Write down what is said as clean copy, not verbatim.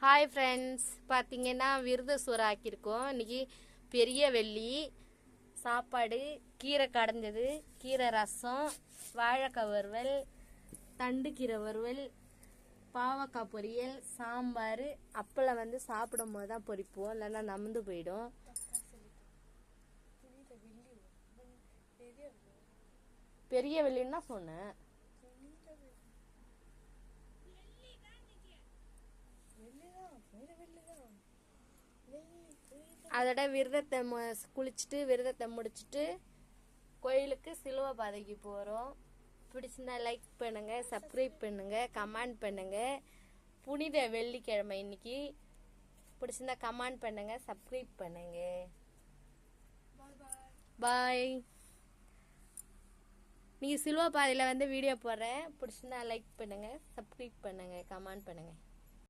Hi friends, பார்த்தீங்கன்னா விரத சோறு ஆக்கியிருக்கோம். இன்றைக்கி பெரிய வெள்ளி சாப்பாடு, கீரை கடைஞ்சது, கீரை ரசம், வாழைக்காய் வறுவல், தண்டு கீரை வறுவல், பாவக்காய் பொரியல், சாம்பார். அப்பளம் வந்து சாப்பிடும் போது தான் பொரிப்போம், இல்லைன்னா நமுந்து போயிடும். பெரிய வெள்ளின்னா சொன்னேன். அதோட விரதத்தை குளிச்சுட்டு விரதத்தை முடிச்சுட்டு கோயிலுக்கு சிலுவை பாதைக்கு போகிறோம். பிடிச்சிருந்தா லைக் பண்ணுங்க, சப்ஸ்கிரைப் பண்ணுங்க, கமெண்ட் பண்ணுங்க. புனித வெள்ளிக்கிழமை இன்னைக்கு. பிடிச்சிருந்தா கமெண்ட் பண்ணுங்க, சப்ஸ்கிரைப் பண்ணுங்க. பாய். நீங்கள் சிலுவை பாதையில் வந்து வீடியோ போடுறேன். பிடிச்சிருந்தா லைக் பண்ணுங்க, சப்ஸ்கிரைப் பண்ணுங்க, கமெண்ட் பண்ணுங்க.